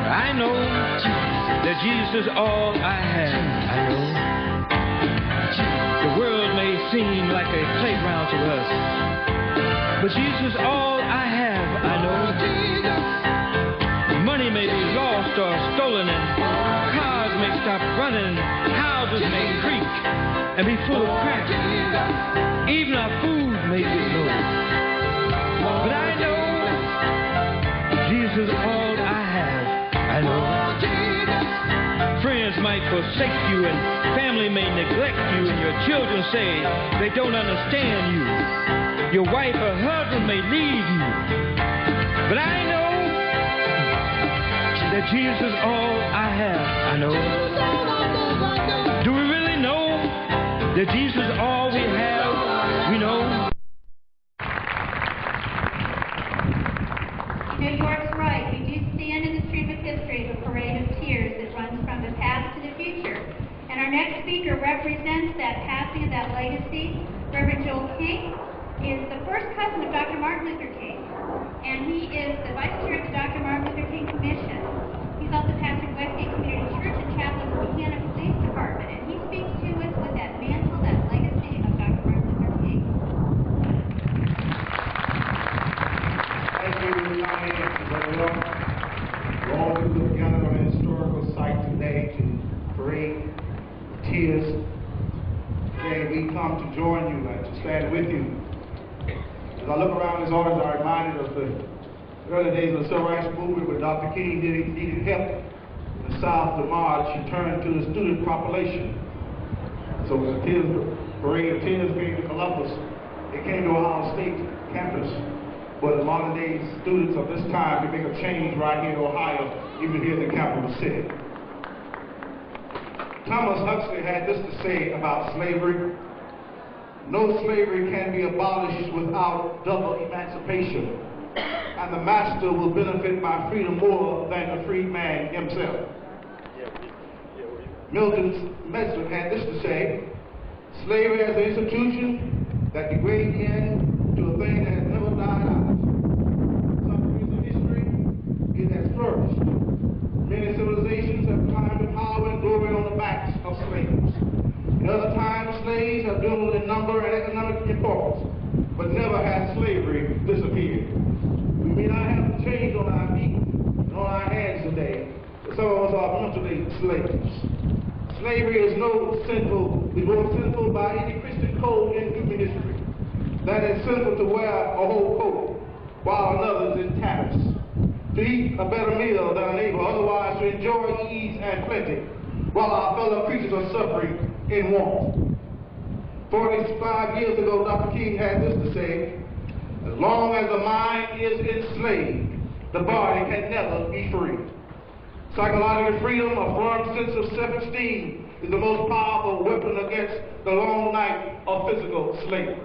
I know that Jesus is all I have. I know the world may seem like a playground to us, but Jesus is all I have. I know money may be lost or stolen, and cars may stop running, houses may creak and be full of cracks. Even our food may get low. But I know Jesus is all I have. I know friends might forsake you, and family may neglect you, and your children say they don't understand you. Your wife or husband may leave you. But I know that Jesus is all I have. I know. Do we really know that Jesus is all we have? We know. New York's right. We do stand in the stream of history of a parade of tears that runs from the past to the future. And our next speaker represents that passing of that legacy. Reverend Joel King is the first cousin of Dr. Martin Luther King. And he is the vice chair of the Dr. Martin Luther King Commission. He's also pastor of Westgate Community Church and chaplain of the Buchanan Police Department. And he speaks to us with that mantle, that legacy of Dr. Martin Luther King. Thank you, Tommy, and Brother Will. We're all together on a historical site today to parade tears. Today we come to join you and to stand with you. As I look around this audience, I'm reminded of the early days of the Civil Rights Movement when Dr. King needed help in the South to march. He turned to the student population. So the tears parade of tears came to Columbus. It came to Ohio State campus. But the modern day students of this time can make a change right here in Ohio, even here in the capital city. Thomas Huxley had this to say about slavery. No slavery can be abolished without double emancipation, and the master will benefit by freedom more than the freed man himself. Milton Messer had this to say: slavery as an institution that degrades into a thing that has never died out. Some periods of history, it has flourished. Many civilizations have climbed to power and glory on the backs of slaves. In other times, slaves have dwindled in number and economic importance, but never has slavery disappeared. We may not have to change on our feet and on our hands today, but some of us are mentally slaves. Slavery is more sinful by any Christian code in human history. That is sinful to wear a whole coat while another is in tatters, to eat a better meal than a neighbor, otherwise to enjoy ease and plenty, while our fellow creatures are suffering in want. 45 years ago, Dr. King had this to say: as long as the mind is enslaved, the body can never be free. Psychological freedom, a firm sense of self-esteem, is the most powerful weapon against the long night of physical slavery.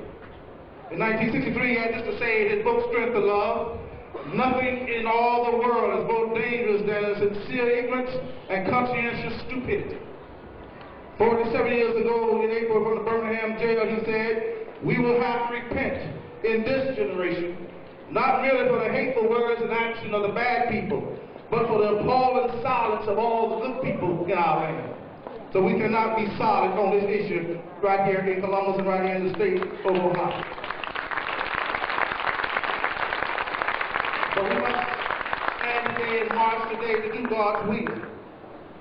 In 1963, he had this to say in his book, Strength to Love: nothing in all the world is more dangerous than sincere ignorance and conscientious stupidity. 47 years ago, in April, from the Birmingham jail, he said, we will have to repent in this generation, not merely for the hateful words and action of the bad people, but for the appalling silence of all the good people in our land. So we cannot be silent on this issue right here in Columbus and right here in the state of Ohio. But we must stand today and march today to do God's will.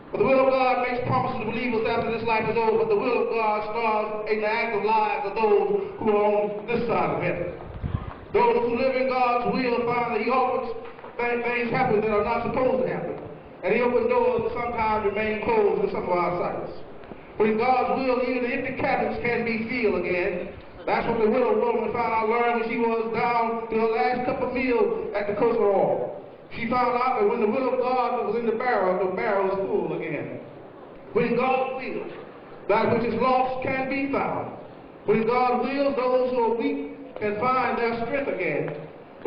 For the will of God makes promises to believers after this life is over, but the will of God starts in the active lives of those who are on this side of heaven. Those who live in God's will find that He offers things happen that are not supposed to happen. And He opens doors that sometimes remain closed in some of our sights. But in God's will, even the empty cabins can be filled again. That's what the widow woman learned when she was down to her last cup of meal at the coastal oil. She found out that when the will of God was in the barrel was full again. When God wills, that which is lost can be found. When God wills, those who are weak can find their strength again.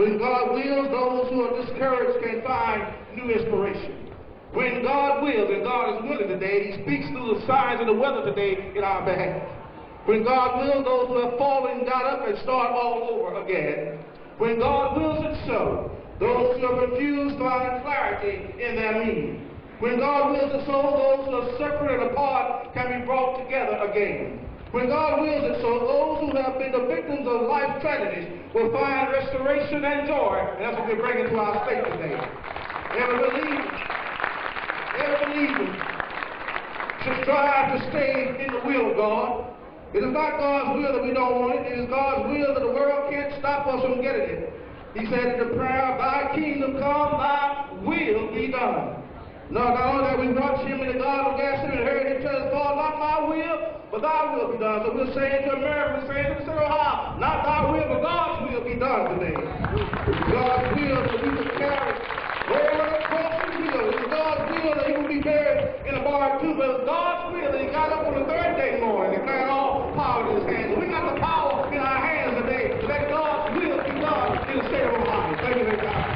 When God wills, those who are discouraged can find new inspiration. When God wills, and God is willing today, He speaks through the signs of the weather today in our behalf. When God wills, those who have fallen got up and start all over again. When God wills it so, those who are confused find clarity in their meaning. When God wills it so, those who are separate and apart can be brought together again. When God wills it so, those who have been the victims of life tragedies will find restoration and joy. And that's what we're bringing to our state today. Every believer should strive to stay in the will of God. It is not God's will that we don't want it. It is God's will that the world can't stop us from getting it. He said in the prayer, "Thy kingdom come, thy will be done." Not only that, we watched him in the Garden of Gethsemane and heard him tell us, "God, not my will, but thy will be done." So we're saying to America, we're saying to Central Ohio, not thy will, but God's will be done today. It's God's will that we can carry over across the wheel. It's God's will that he will be buried in a barn too, but it's God's will that he got up on the third day morning and declared all power in his hands. We got the power in our hands today to let God's will be done in the state of Ohio. Thank you, God.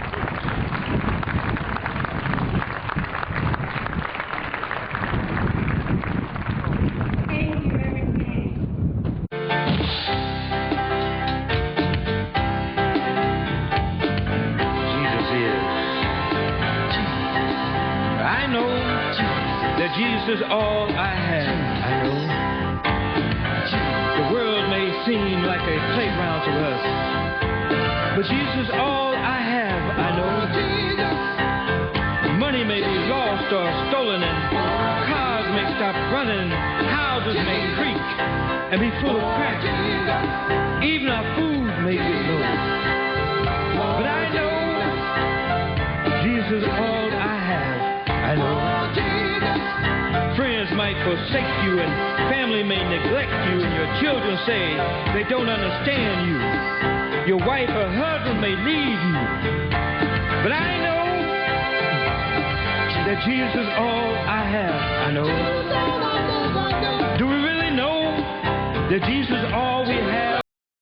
Jesus is all I have, I know. The world may seem like a playground to us, but Jesus is all I have, I know. Money may be lost or stolen, and cars may stop running, houses may creak and be full of cracks. Even our food may get low. But I know Jesus is all I have, I know. Friends might forsake you, and family may neglect you, and your children say they don't understand you. Your wife or husband may leave you. But I know that Jesus is all I have, I know. Do we really know that Jesus is all